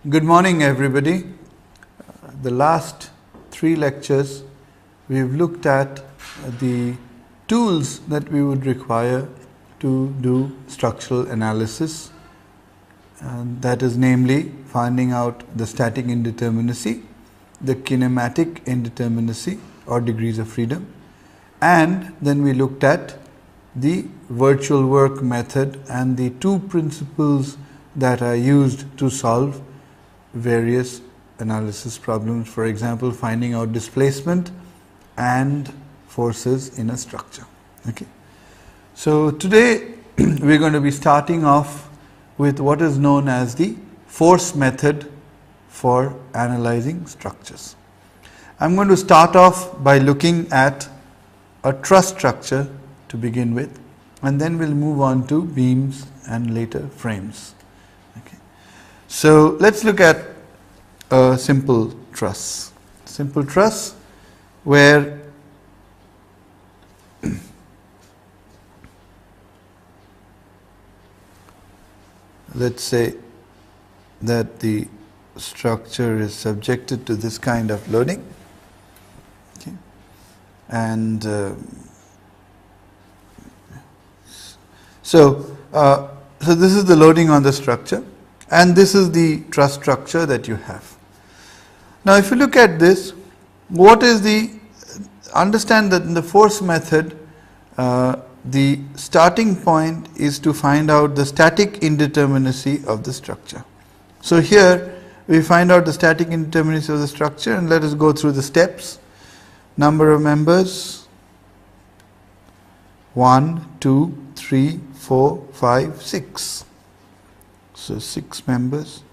Good morning, everybody. The last 3 lectures, we've looked at the tools that we would require to do structural analysis, and that is namely finding out the static indeterminacy, the kinematic indeterminacy or degrees of freedom, and then we looked at the virtual work method and the 2 principles that are used to solve various analysis problems, for example, finding out displacement and forces in a structure. Okay. So, today we are going to be starting off with what is known as the force method for analyzing structures. I am going to start off by looking at a truss structure to begin with, and then we will move on to beams and later frames. Okay. So, let us look at a simple truss. Simple truss where let us say that the structure is subjected to this kind of loading, okay, and so this is the loading on the structure, and this is the truss structure that you have. Now, if you look at this, what is understand that in the force method, the starting point is to find out the static indeterminacy of the structure. So, here we find out the static indeterminacy of the structure, and let us go through the steps. Number of members 1, 2, 3, 4, 5, 6. So, 6 members.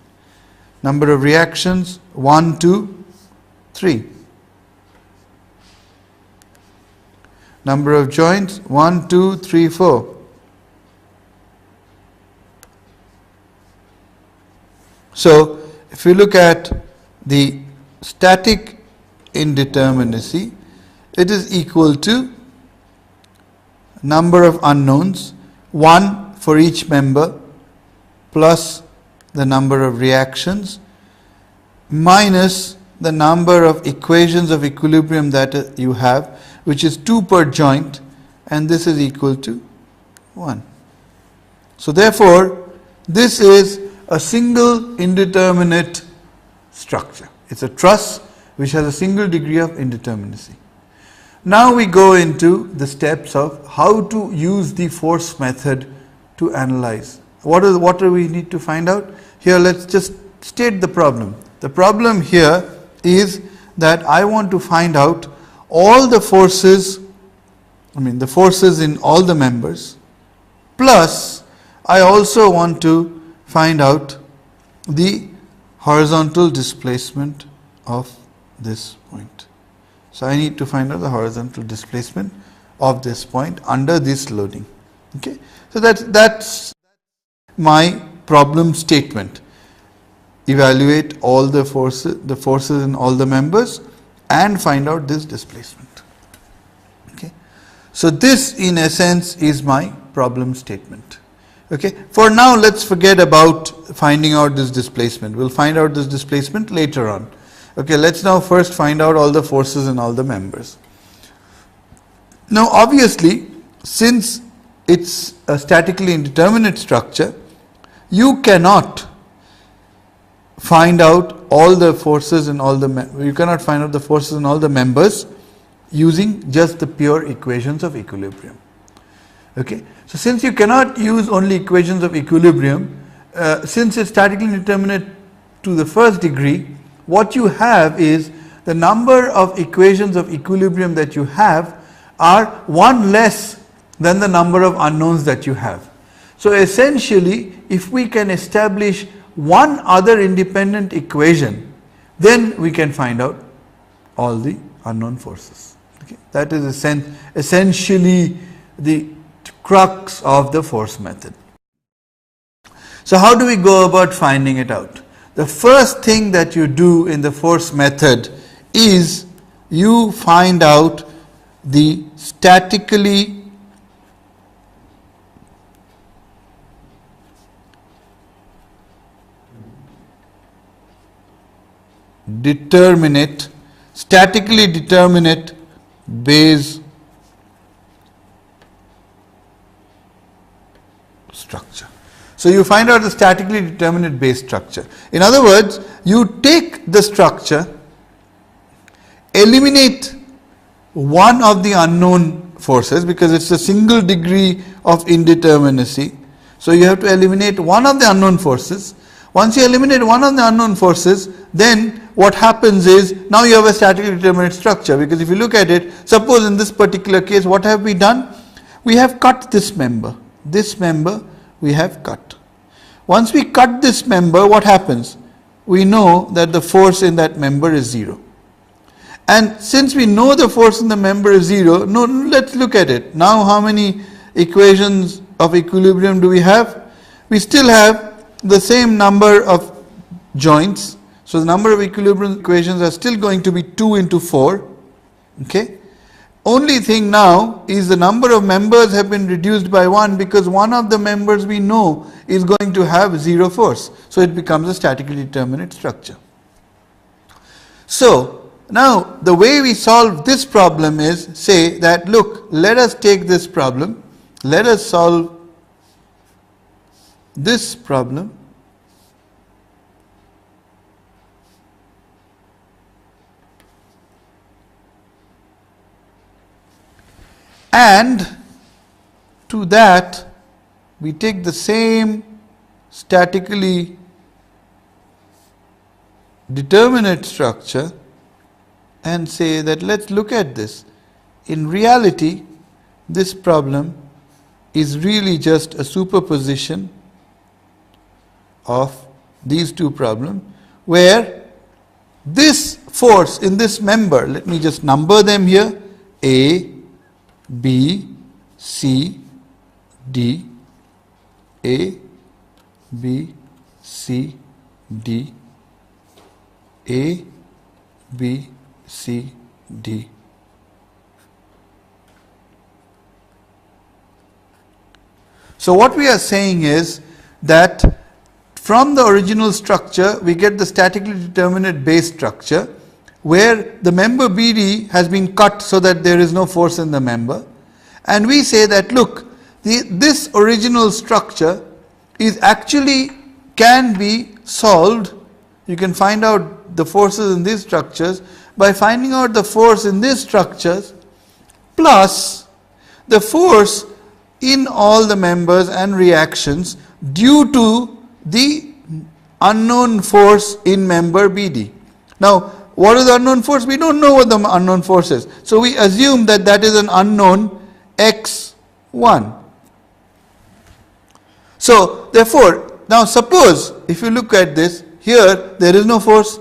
Number of reactions 1, 2, 3. Number of joints 1, 2, 3, 4. So, if you look at the static indeterminacy, it is equal to number of unknowns 1 for each member plus the number of reactions minus the number of equations of equilibrium that you have, which is 2 per joint, and this is equal to 1. So, therefore, this is a single indeterminate structure. It is a truss which has a single degree of indeterminacy. Now, we go into the steps of how to use the force method to analyze. What do we need to find out? Here, let us just state the problem. The problem here is that I want to find out all the forces, the forces in all the members, plus I also want to find out the horizontal displacement of this point. So, I need to find out the horizontal displacement of this point under this loading. Okay. So, that's my problem statement. Evaluate all the forces in all the members and find out this displacement. Okay. So, this in essence is my problem statement. Okay. For now, let us forget about finding out this displacement. We will find out this displacement later on. Okay. Let us now first find out all the forces in all the members. Now, obviously, since it is a statically indeterminate structure, you cannot find out all the forces in all the members using just the pure equations of equilibrium. Okay. So, since you cannot use only equations of equilibrium, since it is statically indeterminate to the first degree, what you have is the number of equations of equilibrium that you have are 1 less than the number of unknowns that you have. So, essentially, if we can establish one other independent equation, then we can find out all the unknown forces. Okay. That is essentially the crux of the force method. So, how do we go about finding it out? The first thing that you do in the force method is you find out the statically determinate, statically determinate Bayes structure. So you find out the statically determinate Bayes structure. In other words, you take the structure, eliminate one of the unknown forces because it's a single degree of indeterminacy. So you have to eliminate one of the unknown forces. Once you eliminate one of the unknown forces, then what happens is now you have a statically determinate structure, because if you look at it, suppose in this particular case, what have we done? We have cut this member. This member we have cut. Once we cut this member, what happens? We know that the force in that member is 0. And since we know the force in the member is 0, no, let's look at it. Now how many equations of equilibrium do we have? We still have the same number of joints. So the number of equilibrium equations are still going to be 2 into 4. Okay. Only thing now is the number of members have been reduced by 1, because one of the members we know is going to have 0 force. So it becomes a statically determinate structure. So now the way we solve this problem is say that, look, let us take this problem, let us solve this problem. And to that we take the same statically determinate structure and say that let's look at this. In reality, this problem is really just a superposition of these two problems, where this force in this member, let me just number them here, A, B, C, D, A, B, C, D, A, B, C, D. So what we are saying is that from the original structure we get the statically determinate Bayes structure, where the member BD has been cut so that there is no force in the member, and we say that, look, this original structure is actually can be solved. You can find out the forces in these structures by finding out the force in these structures plus the force in all the members and reactions due to the unknown force in member BD. Now, what is the unknown force? We don't know what the unknown force is. So we assume that that is an unknown x1. So therefore, now suppose if you look at this, here there is no force.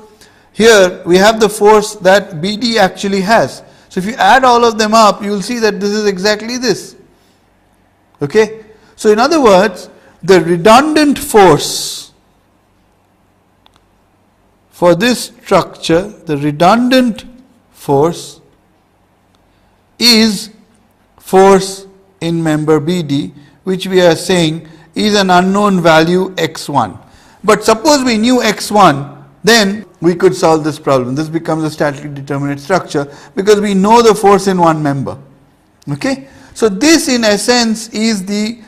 Here we have the force that BD actually has. So if you add all of them up, you will see that this is exactly this. Okay. So in other words, the redundant force for this structure, the redundant force is force in member BD, which we are saying is an unknown value x1. But suppose we knew x1, then we could solve this problem. This becomes a statically determinate structure because we know the force in one member. Okay? So this in essence is the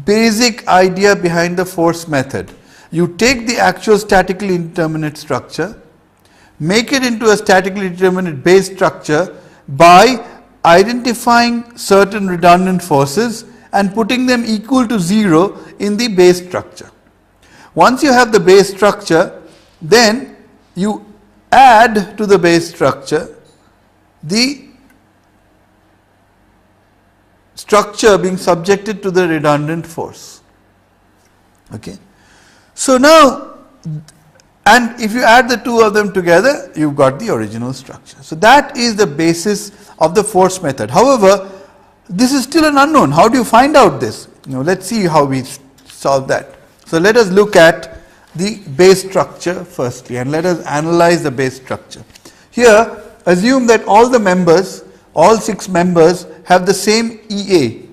basic idea behind the force method. You take the actual statically indeterminate structure, make it into a statically determinate Bayes structure by identifying certain redundant forces and putting them equal to 0 in the Bayes structure. Once you have the Bayes structure, then you add to the Bayes structure the structure being subjected to the redundant force. Okay. So now, and if you add the two of them together, you've got the original structure. So that is the basis of the force method. However, this is still an unknown. How do you find out this? Let's see how we solve that. So let us look at the Bayes structure firstly, and let us analyze the Bayes structure. Here, assume that all the members, all 6 members have the same EA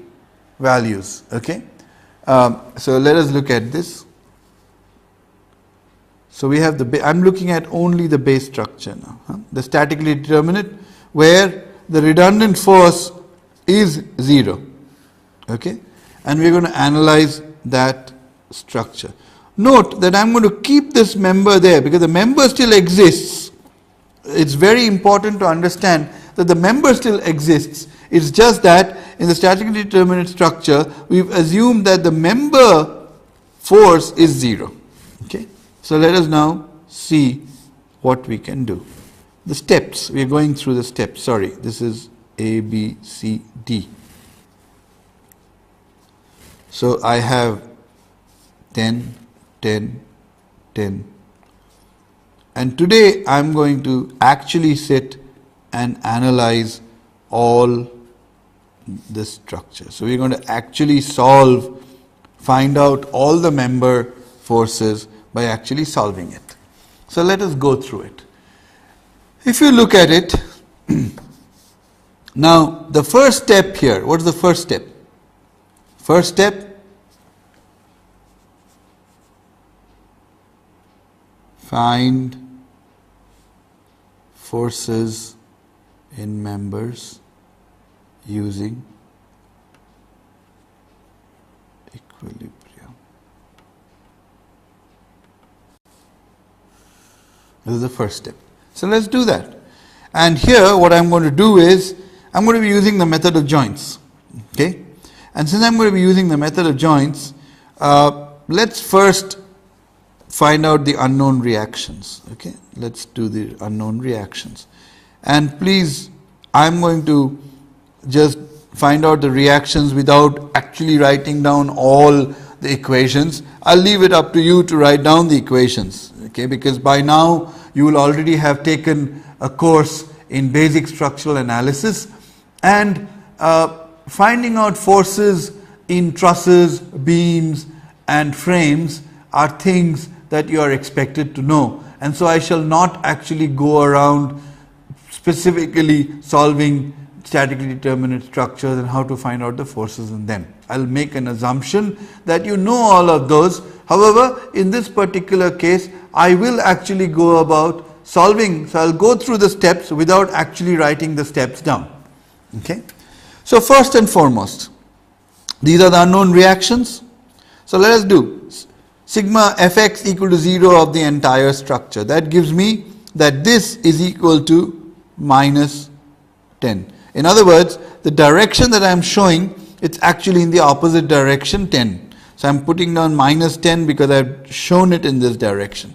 values. Okay. So let us look at this. So we have I'm looking at only the base structure now, the statically determinate, where the redundant force is 0. Okay, and we're going to analyze that structure. Note that I'm going to keep this member there because the member still exists. It's very important to understand that the member still exists. It's just that in the statically determinate structure, we've assumed that the member force is 0. Okay, so let us now see what we can do. The steps, we are going through the steps. Sorry, this is A, B, C, D. So I have 10, 10, 10. And today I'm going to actually sit and analyze all the structure. So we're going to actually find out all the member forces by actually solving it. So let us go through it. If you look at it, now the first step here, what's the first step? First step, find forces in members using equilibrium. This is the first step. So let's do that. And here what I'm going to do is I'm going to be using the method of joints. Okay, and since I'm going to be using the method of joints, let's first find out the unknown reactions. Okay, let's do the unknown reactions. And please, I'm going to just find out the reactions without actually writing down all the equations. I'll leave it up to you to write down the equations. Okay, because by now you will already have taken a course in basic structural analysis, and finding out forces in trusses, beams and frames are things that you are expected to know. And so I shall not actually go around specifically solving statically determinate structures and how to find out the forces in them. I'll make an assumption that you know all of those. However, in this particular case, I will actually go about solving. So I'll go through the steps without actually writing the steps down. Okay. So first and foremost, these are the unknown reactions. So let us do sigma fx equal to 0 of the entire structure. That gives me that this is equal to minus 10. In other words, the direction that I am showing, it's actually in the opposite direction, 10. So I am putting down minus 10 because I have shown it in this direction.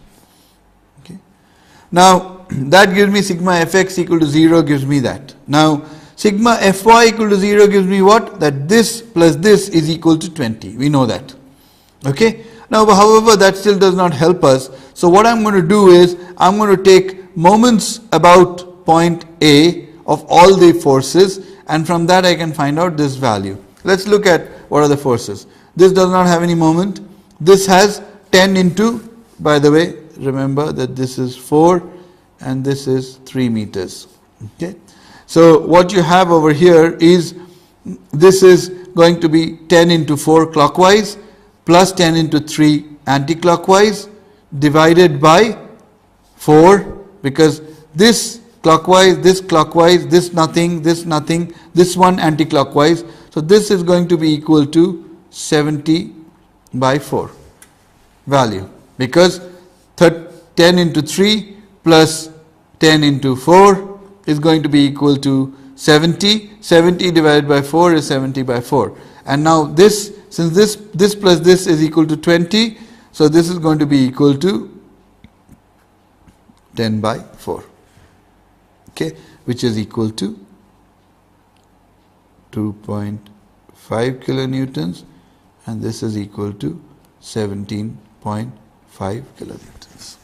Okay. Now that gives me sigma fx equal to 0 gives me that. Now sigma fy equal to 0 gives me what? That this plus this is equal to 20. We know that. Okay. Now however, that still does not help us. So what I'm going to do is I'm going to take moments about point A of all the forces, and from that I can find out this value. Let's look at what are the forces. This does not have any moment. This has 10 into, by the way, remember that this is 4 and this is 3 meters. Okay. So what you have over here is, this is going to be 10 into 4 clockwise plus 10 into 3 anti-clockwise divided by 4, because this clockwise, this nothing, this one anti-clockwise. So this is going to be equal to 70 by 4 value, because 10 into 3 plus 10 into 4 is going to be equal to 70. 70 divided by 4 is 70 by 4. And now this, since this plus this is equal to 20, so this is going to be equal to 10 by 4. Okay, which is equal to 2.5 kilonewtons, and this is equal to 17.5 kilonewtons.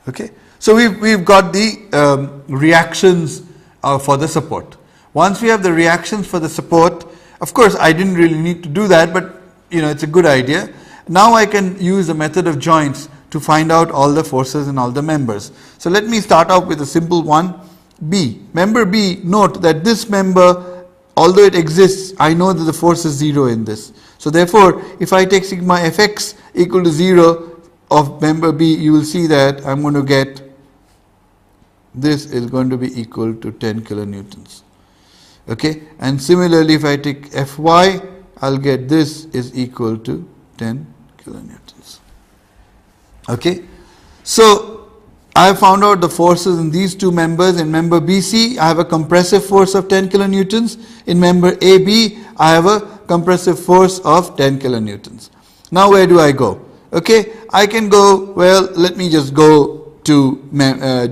Okay, so we've got the reactions for the support. Once we have the reactions for the support, of course I didn't really need to do that, but you know, it's a good idea. Now I can use the method of joints to find out all the forces and all the members. So let me start off with a simple one, B. Member B, note that this member, although it exists, I know that the force is 0 in this. So therefore, if I take sigma fx equal to 0, of member B, you will see that I'm going to get this is going to be equal to 10 kilonewtons. Okay, and similarly if I take Fy, I'll get this is equal to 10 kilonewtons. Okay, so I have found out the forces in these two members. In member BC, I have a compressive force of 10 kilonewtons. In member AB, I have a compressive force of 10 kilonewtons. Now where do I go? Okay, I can go, well, let me just go to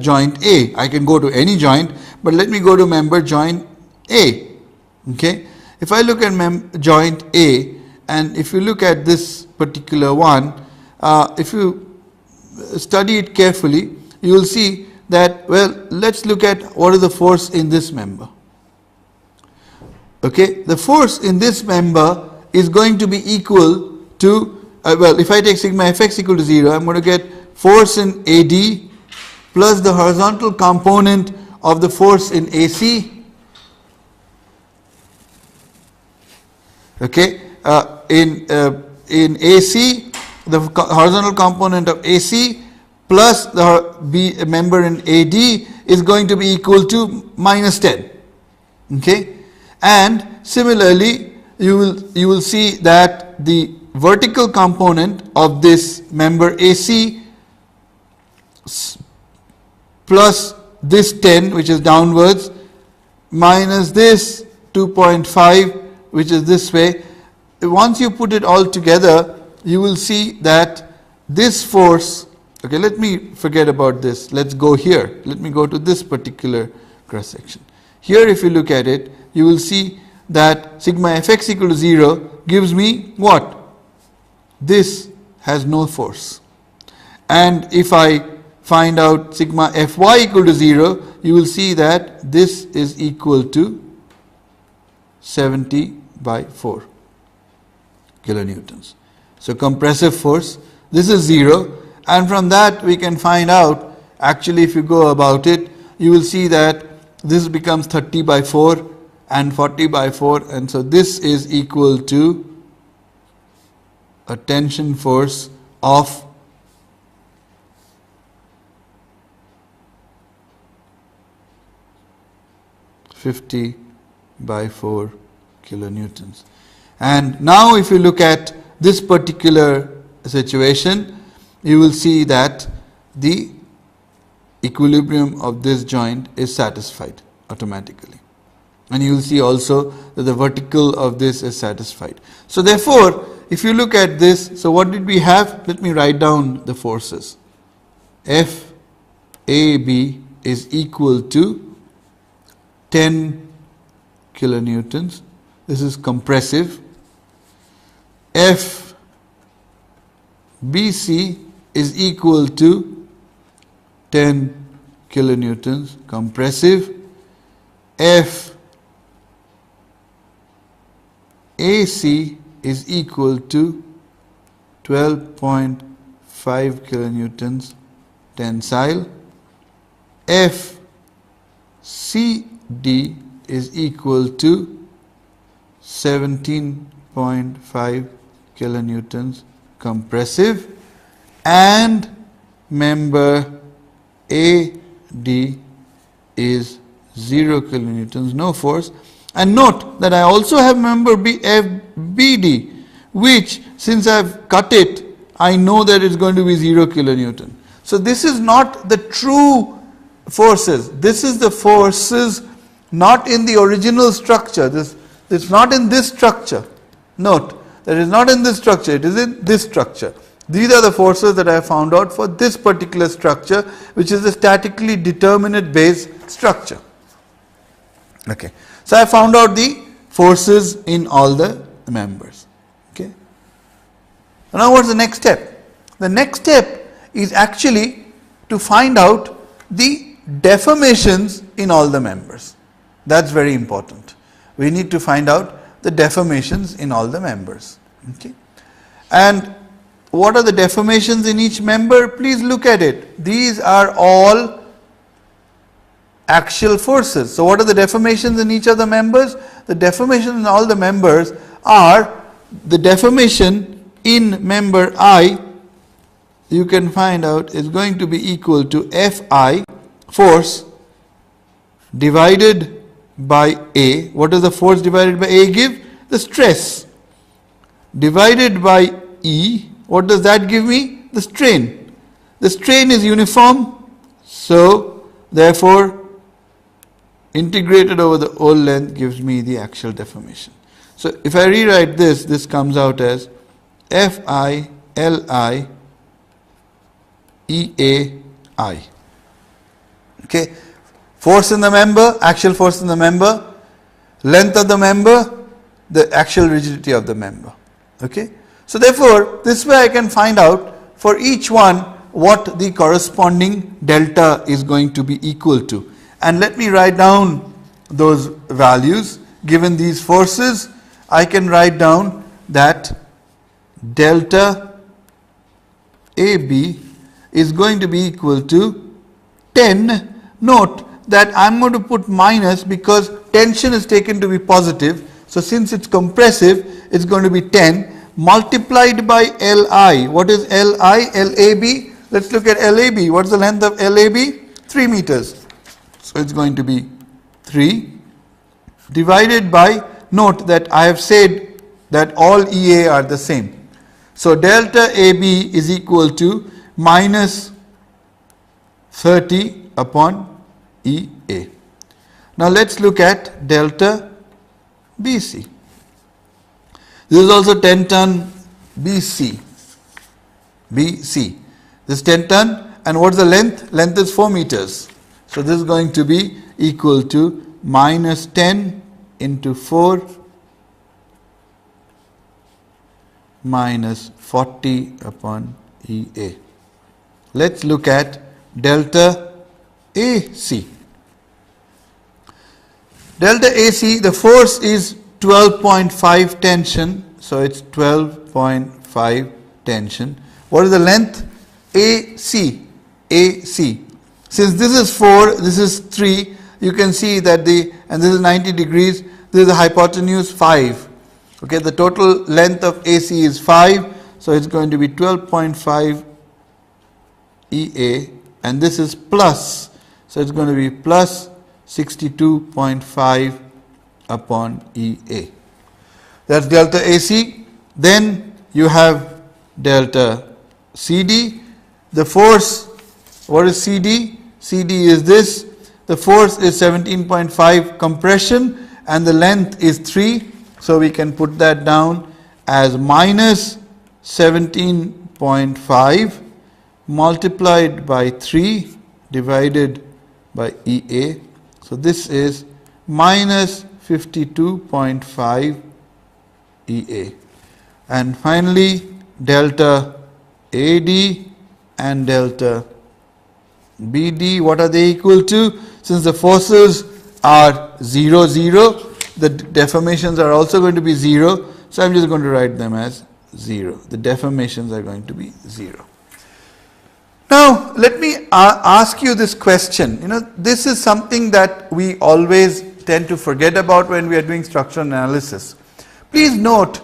joint A. I can go to any joint, but let me go to member joint A. Okay, if I look at joint A, and if you look at this particular one, if you study it carefully, you will see that, well, let's look at what is the force in this member. Okay, the force in this member is going to be equal to, well, if I take sigma fx equal to 0, I'm going to get force in AD plus the horizontal component of the force in AC. Okay, in AC, the horizontal component of AC plus the member in AD is going to be equal to minus 10. Okay, and similarly you will see that the vertical component of this member AC plus this 10, which is downwards, minus this 2.5, which is this way. Once you put it all together, you will see that this force, okay, let me forget about this, let's go here, let me go to this particular cross section. Here if you look at it, you will see that sigma fx equal to 0 gives me what? This has no force. And if I find out sigma fy equal to 0, you will see that this is equal to 70 by 4 kilonewtons. So compressive force, this is 0, and from that we can find out, actually if you go about it, you will see that this becomes 30 by 4 and 40 by 4, and so this is equal to a tension force of 50 by 4 kilonewtons. And now if you look at this particular situation, you will see that the equilibrium of this joint is satisfied automatically, and you will see also that the vertical of this is satisfied. So therefore, if you look at this, so what did we have? Let me write down the forces. FAB is equal to 10 kilonewtons. This is compressive. FBC is equal to 10 kilonewtons compressive. FAC is equal to 12.5 kilonewtons tensile. FCD is equal to 17.5 kilonewtons compressive, and member AD is 0 kilonewtons, no force. And note that I also have member FBD, which since I have cut it, I know that it's going to be 0 kilonewton. So this is not the true forces. This is the forces not in the original structure. It's not in this structure. Note that it is not in this structure, it is in this structure. These are the forces that I have found out for this particular structure, which is a statically determinate base structure. Okay. So I found out the forces in all the members. Okay. Now what is the next step? The next step is actually to find out the deformations in all the members. That's very important. We need to find out the deformations in all the members. Okay. And what are the deformations in each member? Please look at it. These are all axial forces. So what are the deformations in each of the members? The deformation in all the members are the deformation in member I you can find out is going to be equal to Fi, force, divided by A. What does the force divided by A give? The stress. Divided by E. What does that give me? The strain. The strain is uniform, so therefore integrated over the whole length gives me the axial deformation. So if I rewrite this, this comes out as Fi Li EAI. Okay, force in the member, axial force in the member, length of the member, the axial rigidity of the member. Okay, so therefore this way I can find out for each one what the corresponding delta is going to be equal to. And let me write down those values. Given these forces, I can write down that delta AB is going to be equal to 10. Note that I am going to put minus because tension is taken to be positive. So since it's compressive, it's going to be 10 multiplied by Li. What is Li? LAB. Let's look at LAB. What's the length of LAB? 3 meters. So it's going to be 3 divided by, note that I have said that all EA are the same. So delta AB is equal to minus 30 upon EA. Now let's look at delta BC. This is also 10 ton BC. BC. This is 10 ton, and what's the length? Length is 4 meters. So this is going to be equal to minus 10 into 4 minus 40 upon EA. Let's look at delta AC. Delta AC, the force is 12.5 tension, so it's 12.5 tension. What is the length? AC. AC. Since this is 4, this is 3, you can see that and this is 90 degrees, this is the hypotenuse 5. Okay, the total length of AC is 5, so it's going to be 12.5 EA, and this is plus, so it's going to be plus 62.5 upon EA. That's delta AC. Then you have delta CD. The force, what is CD? CD is this. The force is 17.5 compression and the length is 3. So we can put that down as minus 17.5 multiplied by 3 divided by EA. So this is minus 52.5 EA. And finally delta AD and delta BD, what are they equal to? Since the forces are 0, 0, the deformations are also going to be 0. So I'm just going to write them as 0. The deformations are going to be 0. Now let me ask you this question. This is something that we always tend to forget about when we are doing structural analysis. Please note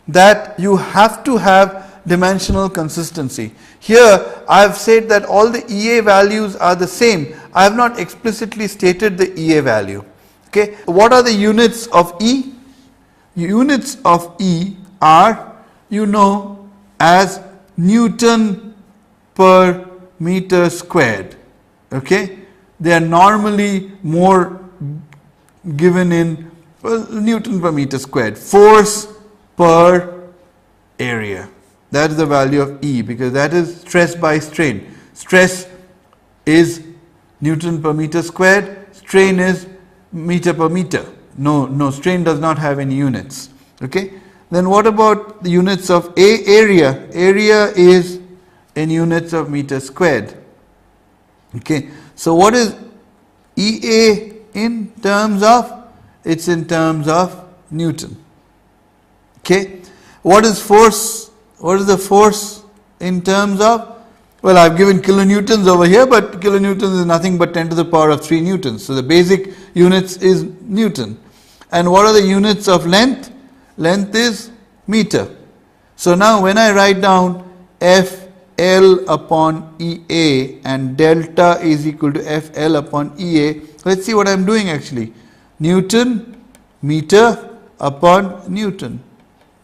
that you have to have dimensional consistency. Here I have said that all the EA values are the same. I have not explicitly stated the EA value. Okay, what are the units of E? Units of E are, as Newton per meter squared. Okay, they are normally more given in Newton per meter squared. Force per area. That is the value of E, because that is stress by strain. Stress is Newton per meter squared, strain is meter per meter. No, strain does not have any units. Okay. Then what about the units of area? Area is in units of meter squared. Okay. So what is EA in terms of? It's in terms of Newton. Okay. What is force? What is the force in terms of? Well, I've given kilonewtons over here, but kilonewtons is nothing but 10 to the power of 3 newtons. So the basic units is Newton. And what are the units of length? Length is meter. So now when I write down F FL upon EA and delta is equal to FL upon EA. Let's see what I'm doing actually. Newton meter upon Newton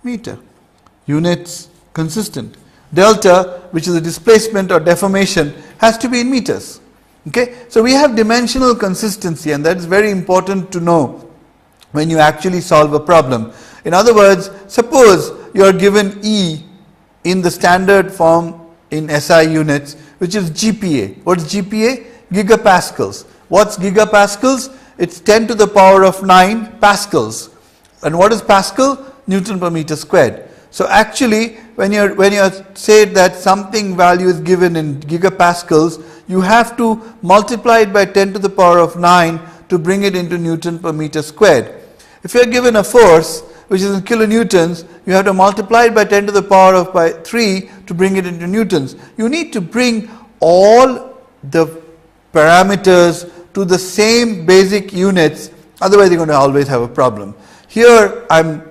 meter. Units consistent. Delta, which is the displacement or deformation, has to be in meters. Okay, so we have dimensional consistency, and that is very important to know when you actually solve a problem. In other words, suppose you are given E in the standard form in SI units, which is GPa. What's GPa? Gigapascals. What's gigapascals? It's 10 to the power of 9 pascals. And what is Pascal? Newton per meter squared. So actually, when you say that something value is given in gigapascals, you have to multiply it by 10 to the power of 9 to bring it into Newton per meter squared. If you are given a force which is in kilonewtons, you have to multiply it by 10 to the power of by 3 to bring it into newtons. You need to bring all the parameters to the same basic units, otherwise you're going to always have a problem. Here I'm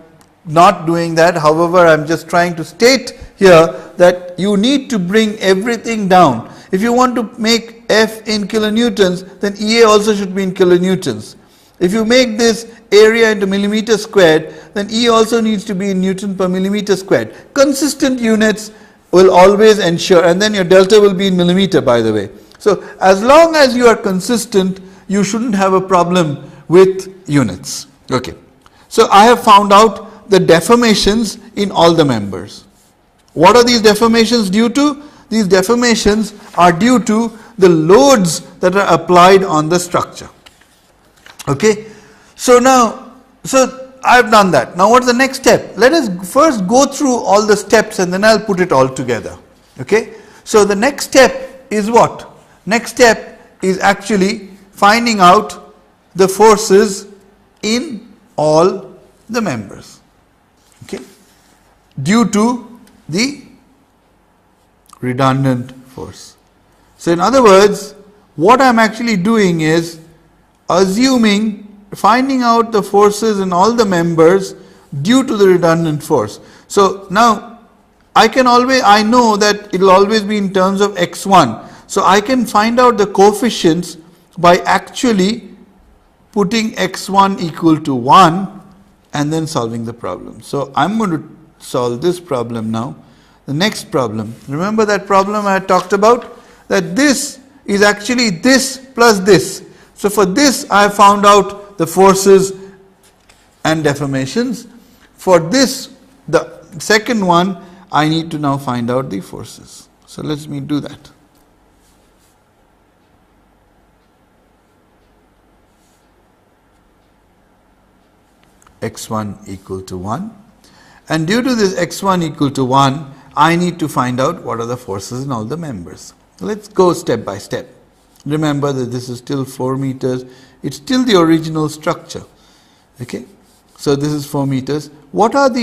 not doing that, however I am just trying to state here that you need to bring everything down. If you want to make F in kilonewtons, then EA also should be in kilonewtons. If you make this area into millimeter squared, then E also needs to be in Newton per millimeter squared. Consistent units will always ensure, and then your delta will be in millimeter, by the way. So as long as you are consistent, you shouldn't have a problem with units. Okay. So I have found out the deformations in all the members. What are these deformations due to? These deformations are due to the loads that are applied on the structure. Okay. So now, I have done that. Now what is the next step? Let us first go through all the steps and then I'll put it all together. Okay. So the next step is what? Next step is actually finding out the forces in all the members. Okay. Due to the redundant force. So in other words, what I am actually doing is finding out the forces in all the members due to the redundant force. So now I know that it will always be in terms of x1. So I can find out the coefficients by actually putting x1 equal to 1 and then solving the problem. So I'm going to solve this problem now. The next problem, remember that problem I talked about? That this is actually this plus this. So for this I have found out the forces and deformations. For this, the second one, I need to now find out the forces. So let me do that. x1 equal to 1, and due to this x1 equal to 1, I need to find out what are the forces in all the members. Let's go step by step. Remember that this is still 4 meters. It's still the original structure. Okay. So this is 4 meters. What about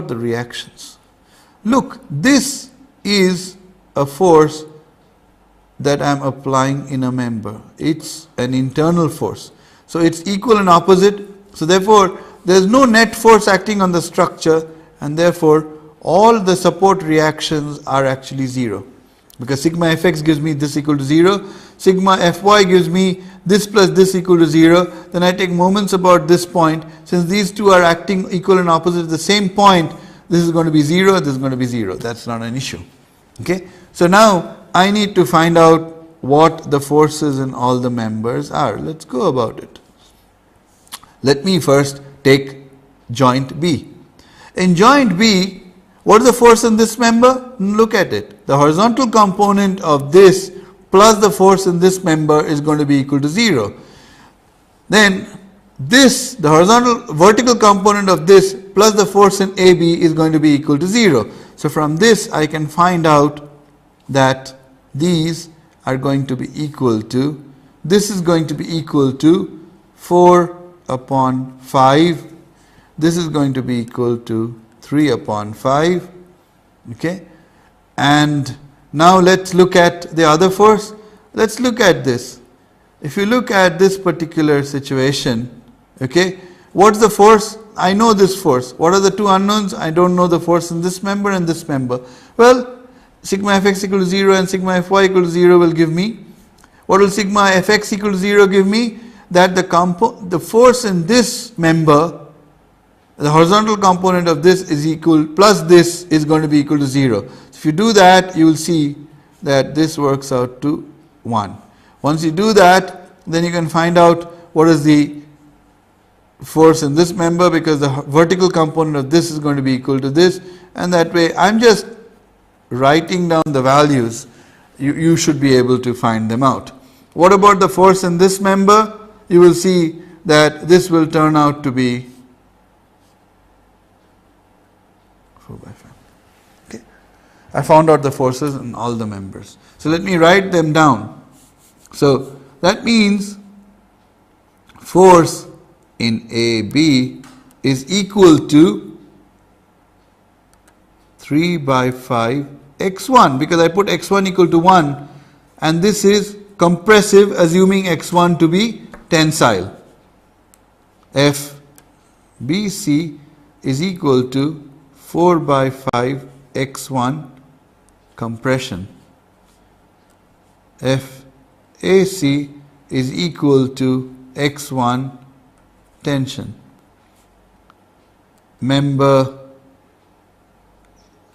the reactions? Look, this is a force that I am applying in a member. It's an internal force. So it's equal and opposite. So therefore, there is no net force acting on the structure, and therefore all the support reactions are actually 0. Because sigma fx gives me this equal to 0, sigma fy gives me this plus this equal to 0. Then I take moments about this point. Since these two are acting equal and opposite at the same point, this is going to be 0, this is going to be 0. That's not an issue. Okay. So now I need to find out what the forces in all the members are. Let's go about it. Let me first take joint B. In joint B, what is the force in this member? Look at it. The horizontal component of this plus the force in this member is going to be equal to 0. Then this, the vertical component of this plus the force in AB is going to be equal to 0. So from this I can find out that these are going to be equal to, this is going to be equal to 4 upon 5. This is going to be equal to 3 upon 5. Okay. And now let's look at the other force. Let's look at this. If you look at this particular situation, okay, what's the force? I know this force. What are the two unknowns? I don't know the force in this member and this member. Well, sigma fx equal to 0 and sigma fy equal to 0 will give me, what will sigma fx equal to 0 give me? That the force in this member, the horizontal component of this is equal, plus this is going to be equal to 0. So if you do that, you will see that this works out to 1. Once you do that, then you can find out what is the force in this member, because the vertical component of this is going to be equal to this, and that way I am just writing down the values. You should be able to find them out. What about the force in this member? You will see that this will turn out to be 4 by 5. Okay. I found out the forces in all the members. So let me write them down. So that means force in AB is equal to 3 by 5 x1, because I put x1 equal to 1, and this is compressive, assuming x1 to be tensile. FBC is equal to 4 by 5 x1 compression. FAC is equal to x1 tension. Member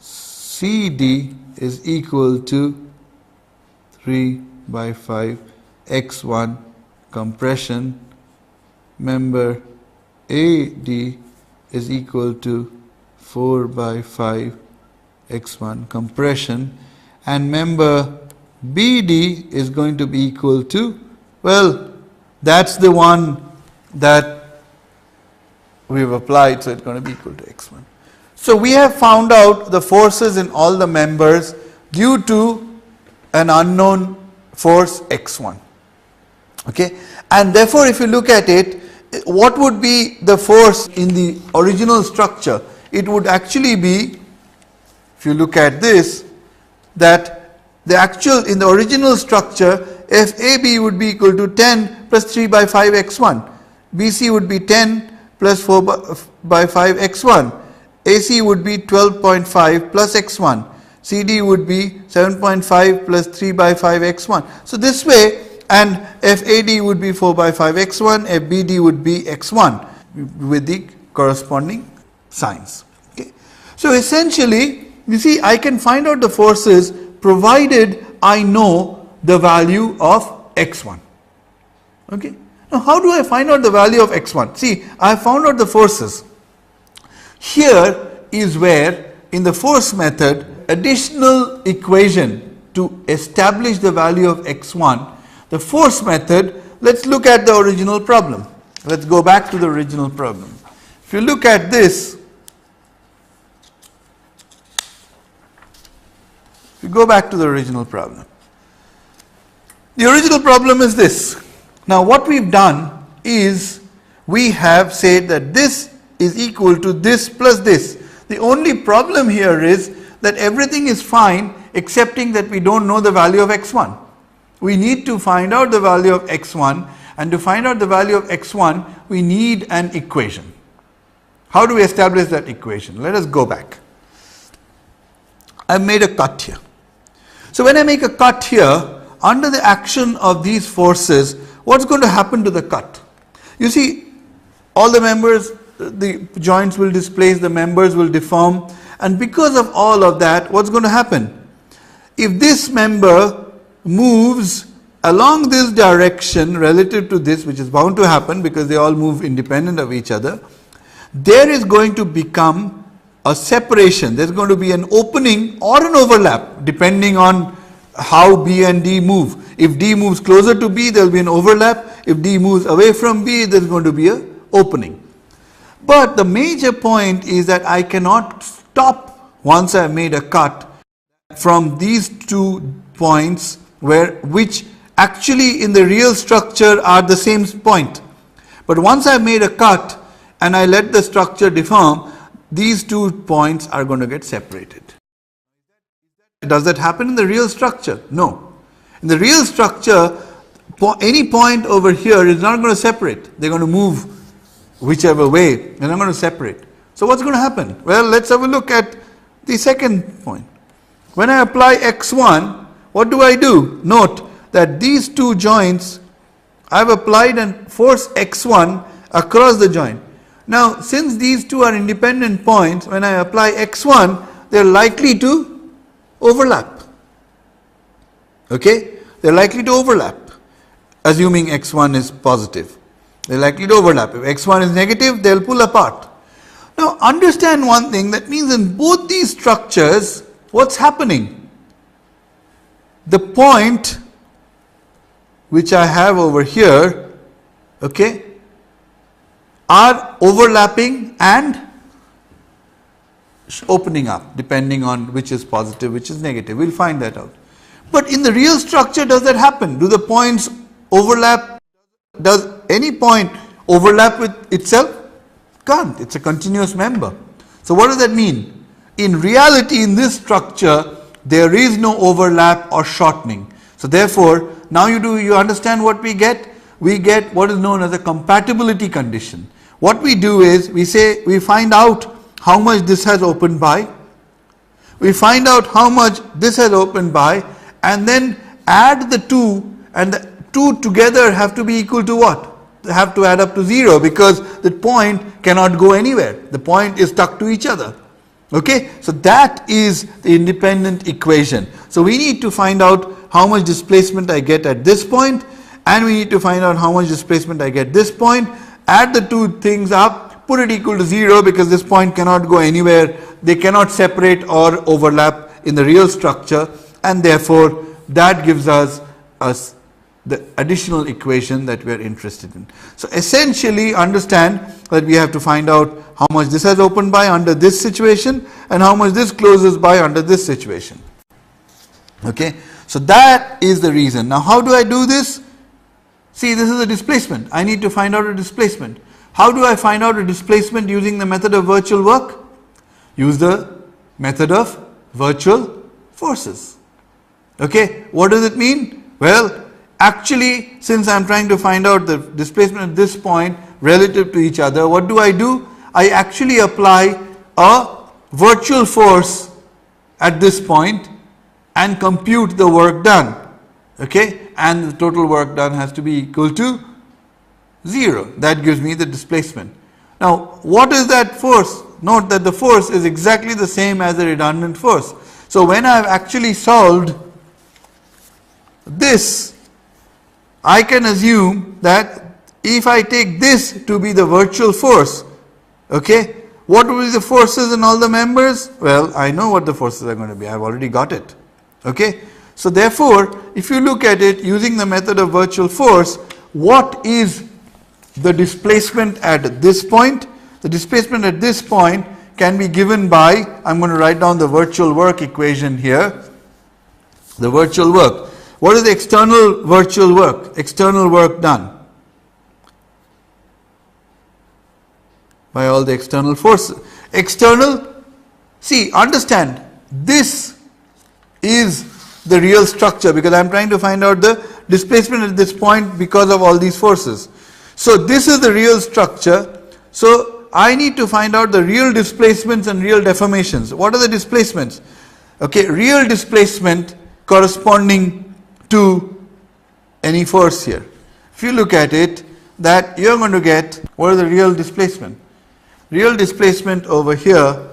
CD is equal to 3 by 5 x1 compression. Member AD is equal to 4 by 5 x1 compression, and member BD is going to be equal to, well, that's the one that we've applied, so it's going to be equal to x1. So we have found out the forces in all the members due to an unknown force x1. Okay, and therefore if you look at it, what would be the force in the original structure? It would actually be, if you look at this, that the actual, in the original structure, FAB would be equal to 10 plus 3 by 5 x1. BC would be 10 plus 4 by 5 x1. AC would be 12.5 plus x1. CD would be 7.5 plus 3 by 5 x1. So this way, and FAD would be 4 by 5 x1, FBD would be x1 with the corresponding signs. Okay. So essentially, you see, I can find out the forces provided I know the value of x1. Okay. Now how do I find out the value of x1? See, I have found out the forces. Here is where, in the force method, additional equation to establish the value of x1, the force method, let's look at the original problem. Let's go back to the original problem. If you look at this, if you go back to the original problem, the original problem is this. Now what we've done is we have said that this is equal to this plus this. The only problem here is that everything is fine excepting that we don't know the value of x1. We need to find out the value of x1, and to find out the value of x1 we need an equation. How do we establish that equation? Let us go back. I've made a cut here. So when I make a cut here, under the action of these forces, what's going to happen to the cut? You see, all the members, the joints will displace, the members will deform, and because of all of that, what's going to happen? If this member moves along this direction relative to this, which is bound to happen because they all move independent of each other, there is going to become a separation. There's going to be an opening or an overlap depending on how B and D move. If D moves closer to B, there will be an overlap. If D moves away from B, there's going to be an opening. But the major point is that I cannot stop once I have made a cut from these 2 points which actually in the real structure are the same point. But once I have made a cut and I let the structure deform, these 2 points are going to get separated. Does that happen in the real structure? No. In the real structure, any point over here is not going to separate. They're going to move whichever way, then I'm going to separate. So what's going to happen? Well, let's have a look at the second point. When I apply x1, what do? Note that these two joints, I've applied a force x1 across the joint. Now, since these two are independent points, when I apply x1, they're likely to overlap. Okay? They're likely to overlap, assuming x1 is positive. They're likely to overlap. If x1 is negative, they'll pull apart. Now, understand one thing, that means in both these structures, what's happening? The point which I have over here, okay, are overlapping and opening up, depending on which is positive, which is negative. We'll find that out. But in the real structure, does that happen? Do the points overlap? Does any point overlap with itself? Can't. It's a continuous member. So what does that mean? In reality, in this structure, there is no overlap or shortening. So therefore, now you understand what we get? We get what is known as a compatibility condition. What we do is, we find out how much this has opened by, we find out how much this has opened by, and then add the two, and the two together have to be equal to what? They have to add up to 0, because the point cannot go anywhere. The point is stuck to each other. Okay, so that is the independent equation. So we need to find out how much displacement I get at this point, and we need to find out how much displacement I get at this point, add the two things up, put it equal to 0, because this point cannot go anywhere, they cannot separate or overlap in the real structure, and therefore that gives us the additional equation that we are interested in. So essentially, understand that we have to find out how much this has opened by under this situation and how much this closes by under this situation. Okay, so that is the reason. Now how do I do this? See, this is a displacement. I need to find out a displacement. How do I find out a displacement using the method of virtual work? Use the method of virtual forces. Okay, what does it mean? Well, actually, since I'm trying to find out the displacement at this point relative to each other, what do? I actually apply a virtual force at this point and compute the work done. Okay, and the total work done has to be equal to 0. That gives me the displacement. Now, what is that force? Note that the force is exactly the same as the redundant force. So when I have actually solved this, I can assume that if I take this to be the virtual force, okay, what will be the forces in all the members? Well, I know what the forces are going to be. I've already got it. Okay, so therefore, if you look at it using the method of virtual force, what is the displacement at this point? The displacement at this point can be given by, I'm going to write down the virtual work equation here. The virtual work. What is the external virtual work? External work done by all the external forces. External, see, understand, this is the real structure, because I'm trying to find out the displacement at this point because of all these forces. So this is the real structure. So I need to find out the real displacements and real deformations. What are the displacements? Okay, real displacement corresponding to any force here. If you look at it, that you're going to get, what is the real displacement? Real displacement over here,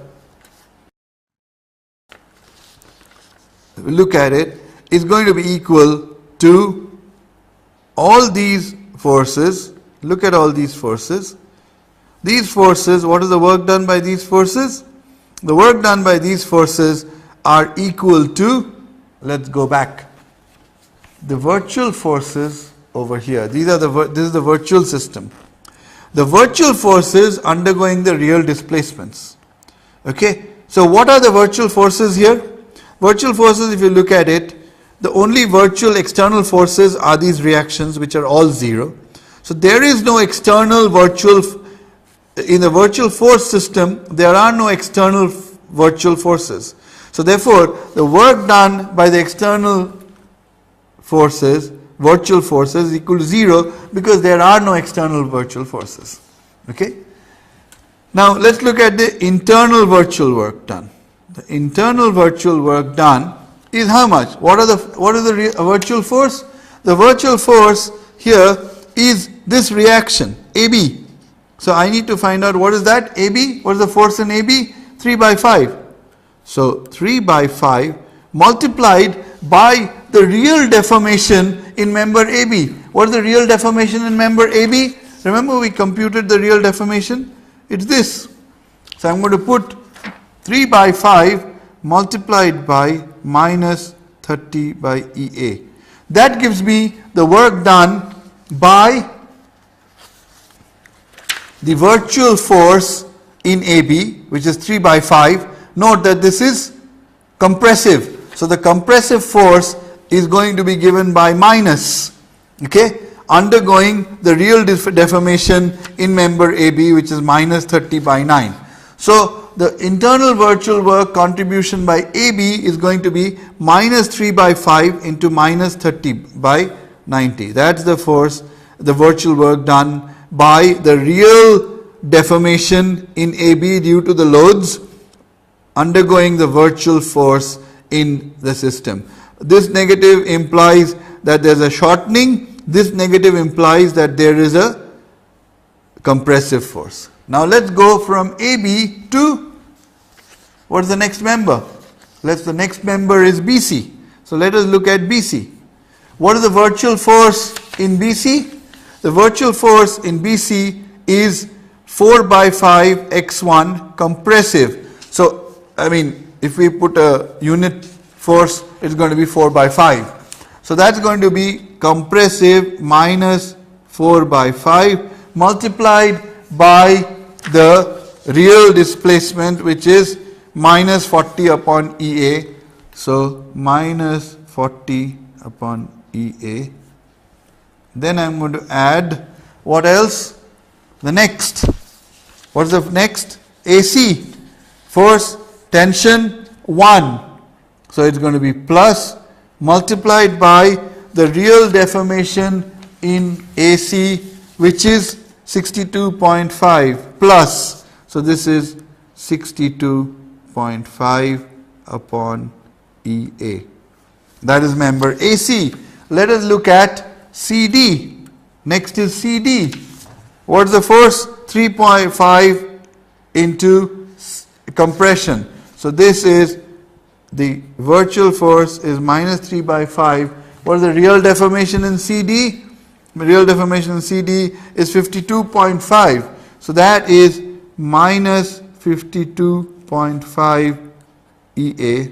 if we look at it, is going to be equal to all these forces. Look at all these forces. These forces, what is the work done by these forces? The work done by these forces are equal to, let's go back, the virtual forces over here. This is the virtual system. The virtual forces undergoing the real displacements. Okay, so what are the virtual forces here? Virtual forces, if you look at it, the only virtual external forces are these reactions, which are all 0. So there is no external virtual, in the virtual force system, there are no external virtual forces. So therefore, the work done by the external forces, virtual forces, is equal to 0, because there are no external virtual forces. Okay. Now let's look at the internal virtual work done. The internal virtual work done is how much? What is the virtual force? The virtual force here is this reaction AB. So I need to find out what is that AB. What is the force in AB? 3 by 5. So 3 by 5 multiplied by the real deformation in member AB. What is the real deformation in member AB? Remember we computed the real deformation? It's this. So I'm going to put 3 by 5 multiplied by minus 30 by EA. That gives me the work done by the virtual force in AB, which is 3 by 5. Note that this is compressive. So the compressive force is going to be given by minus, okay, undergoing the real deformation in member AB, which is minus 30 by 9. So the internal virtual work contribution by AB is going to be minus 3 by 5 into minus 30 by 90. That's the force, the virtual work done by the real deformation in AB due to the loads undergoing the virtual force in the system. This negative implies that there is a shortening. This negative implies that there is a compressive force. Now let's go from AB to what is the next member? The next member is BC. So let us look at BC. What is the virtual force in BC? The virtual force in BC is 4 by 5 x1 compressive. So I mean, if we put a unit force, it's going to be 4 by 5. So that's going to be compressive minus 4 by 5 multiplied by the real displacement, which is minus 40 upon EA. So minus 40 upon EA. Then I'm going to add what else? The next. What's the next? AC. Force, tension 1. So it's going to be plus multiplied by the real deformation in AC, which is 62.5 plus. So this is 62.5 upon EA. That is member AC. Let us look at CD. Next is CD. What is the force? 3.5 into compression. So this is the virtual force is minus 3 by 5. What is the real deformation in CD? The real deformation in CD is 52.5. So that is minus 52.5 EA.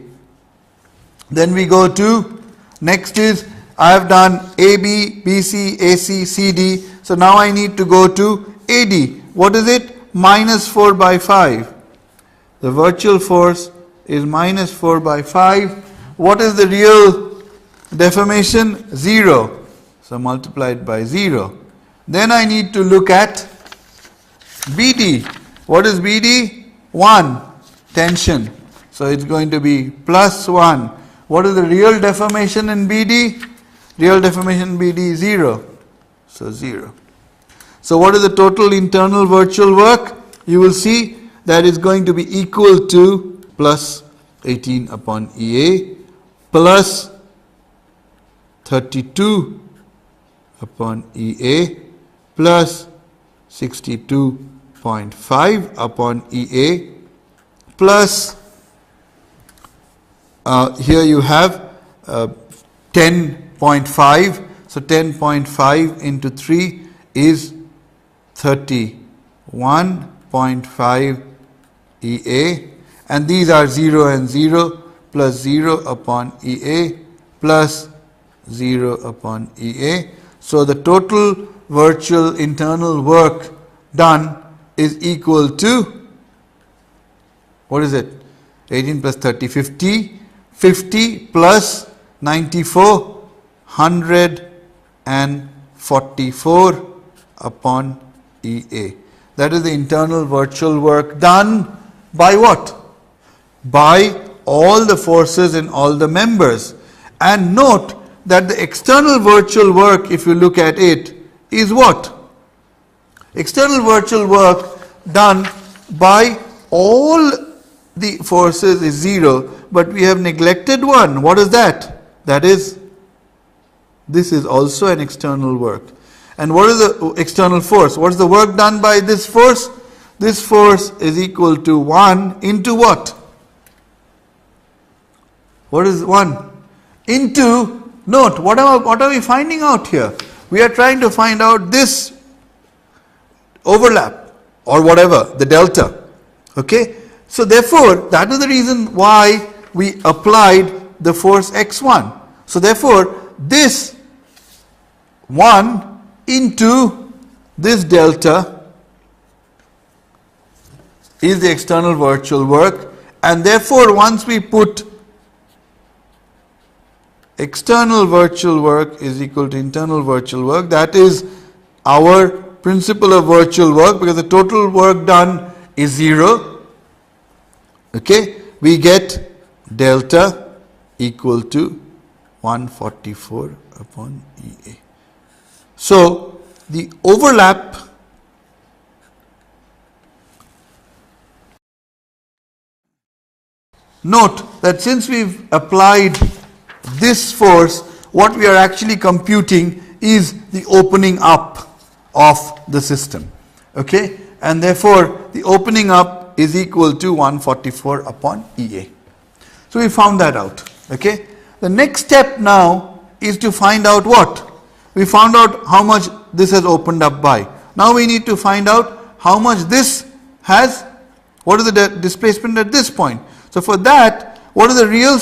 Then we go to, next is, I have done AB, BC, AC, CD. So now I need to go to AD. What is it? Minus 4 by 5. The virtual force is minus 4 by 5. What is the real deformation? 0. So multiplied by 0. Then I need to look at BD. What is BD? 1. Tension. So it's going to be plus 1. What is the real deformation in BD? Real deformation in BD is 0. So 0. So what is the total internal virtual work? You will see that is going to be equal to plus 18 upon EA plus 32 upon EA plus 62.5 upon EA plus here you have 10.5. So 10.5 into 3 is 31.5 EA, and these are 0 and 0 plus 0 upon EA plus 0 upon EA. So the total virtual internal work done is equal to, what is it? 18 plus 30, 50. 50 plus 94, 144 upon EA. That is the internal virtual work done by what? By all the forces in all the members. And note that the external virtual work, if you look at it, is what? External virtual work done by all the forces is 0, but we have neglected one. What is that? That is, this is also an external work. And what is the external force? What is the work done by this force? This force is equal to 1 into what? What is 1? Into, note, what are we finding out here? We are trying to find out this overlap or whatever, the delta. Okay? So therefore, that is the reason why we applied the force x1. So therefore, this 1 into this delta is the external virtual work, and therefore once we put external virtual work is equal to internal virtual work, that is our principle of virtual work, because the total work done is 0. Okay, we get delta equal to 144 upon EA. So the overlap note that since we've applied this force, what we are actually computing is the opening up of the system. Okay, and therefore the opening up is equal to 144 upon EA. So we found that out. Okay, the next step now is to find out what? We found out how much this has opened up by. Now we need to find out how much this has, what is the displacement at this point. So for that, what is the real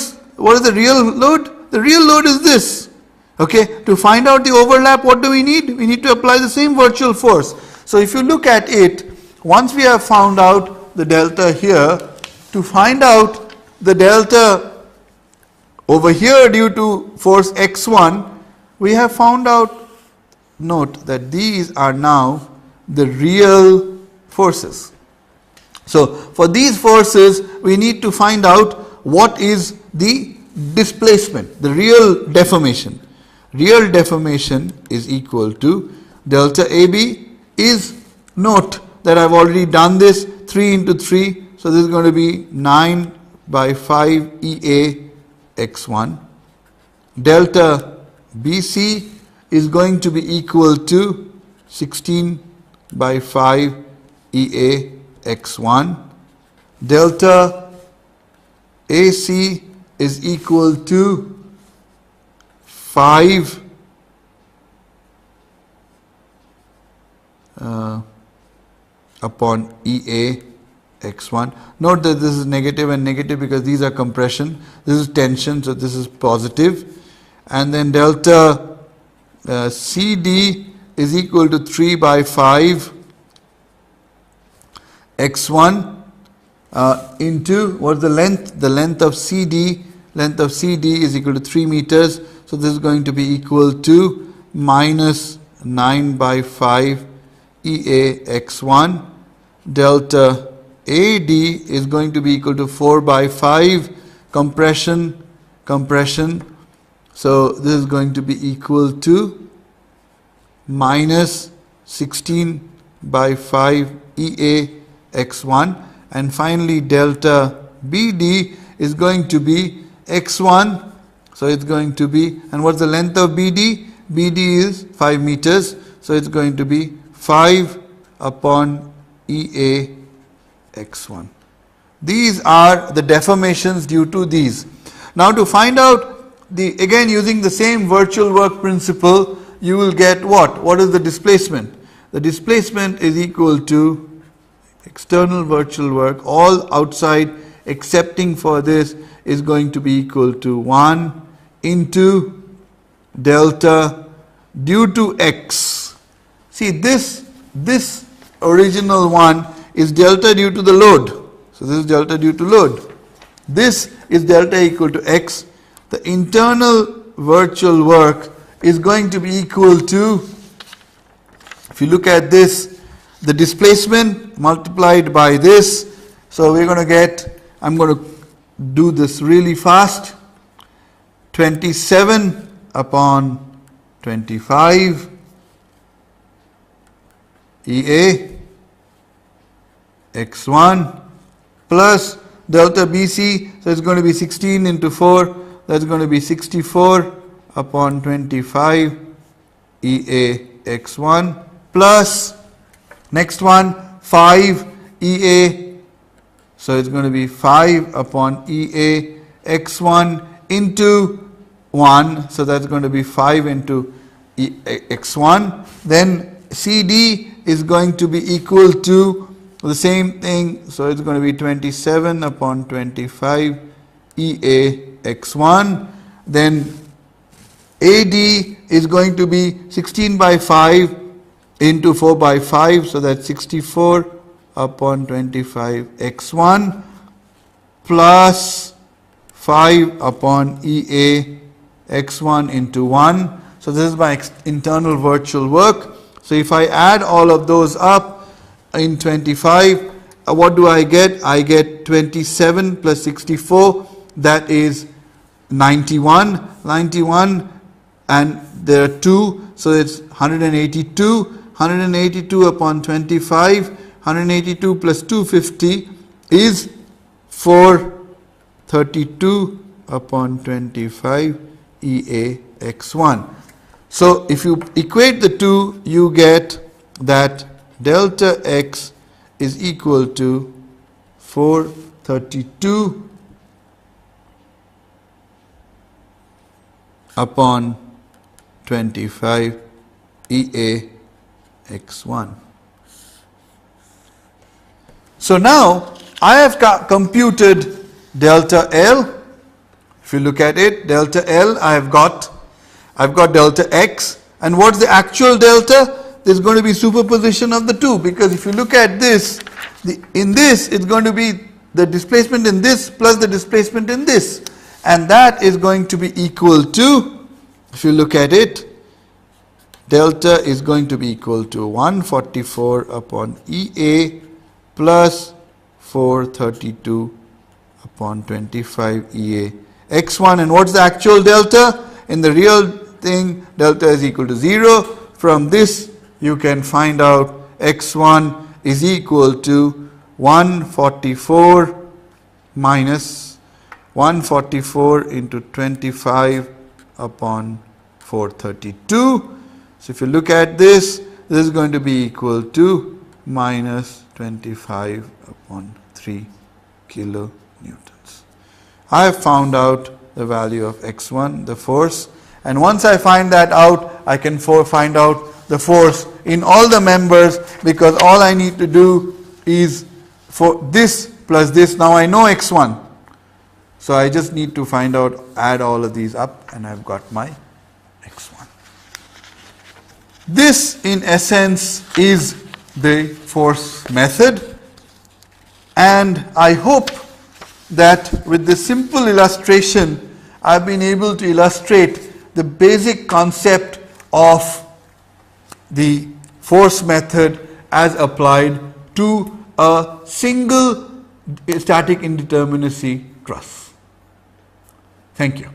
load? The real load is this. Okay, to find out the overlap, what do we need? We need to apply the same virtual force. So if you look at it, once we have found out the delta here, to find out the delta over here due to force x1, we have found out, note that these are now the real forces. So for these forces, we need to find out what is the displacement, the real deformation. Real deformation is equal to delta AB is, note that I've already done this, 3 into 3, so this is going to be 9 by 5 EA x1. Delta BC is going to be equal to 16 by 5 EA x1. Delta AC is equal to 5 upon EA x1. Note that this is negative and negative because these are compression. This is tension, so this is positive. And then delta CD is equal to 3 by 5 x1 into, what is the length? The length of CD. Length of CD is equal to 3 meters. So this is going to be equal to minus 9 by 5 EA x1. Delta AD is going to be equal to 4 by 5 compression. So this is going to be equal to minus 16 by 5 EA x1. And finally delta BD is going to be x1. So it's going to be, and what's the length of BD? BD is 5 meters. So it's going to be 5 upon EA x1. These are the deformations due to these. Now to find out again using the same virtual work principle, you will get what? What is the displacement? The displacement is equal to external virtual work, all outside excepting for this is going to be equal to 1 into delta due to x. See, this original one is delta due to the load. So this is delta due to load. This is delta equal to x. The internal virtual work is going to be equal to, if you look at this, the displacement multiplied by this. So we're going to get, I'm going to do this really fast, 27 upon 25 EA x1 plus delta BC, so it's going to be 16 into 4, that's going to be 64 upon 25 EA x1 plus next one 5 EA, so it's going to be 5 upon EA x1 into 1, so that's going to be 5 into x1. Then CD is going to be equal to the same thing, so it's going to be 27 upon 25 EA x1. Then AD is going to be 16 by 5 into 4 by 5, so that's 64 upon 25 x1 plus 5 upon EA x1 into 1. So this is my internal virtual work. So if I add all of those up in 25, what do I get? I get 27 plus 64, that is 91. 91 and there are 2, so it's 182. 182 upon 25, 182 plus 250 is 432 upon 25 EA x1. So if you equate the two, you get that delta x is equal to 432 upon 25 EA x1. So now I have computed delta L. If you look at it, delta L, I've got delta x, and what's the actual delta? There's going to be superposition of the two, because if you look at this, in this it's going to be the displacement in this plus the displacement in this, and that is going to be equal to, if you look at it, delta is going to be equal to 144 upon EA plus 432 upon 25 EA x1. And what's the actual delta? In the real thing, delta is equal to 0. From this you can find out x1 is equal to 144 minus 144 into 25 upon 432. So if you look at this, this is going to be equal to minus 25 upon 3 kilonewtons. I have found out the value of x1, the force, and once I find that out, I can find out the force in all the members, because all I need to do is for this plus this. Now I know x1, so I just need to find out, add all of these up, and I've got my x1. This in essence is the force method, and I hope that with this simple illustration I've been able to illustrate the basic concept of the force method as applied to a single static indeterminacy truss. Thank you.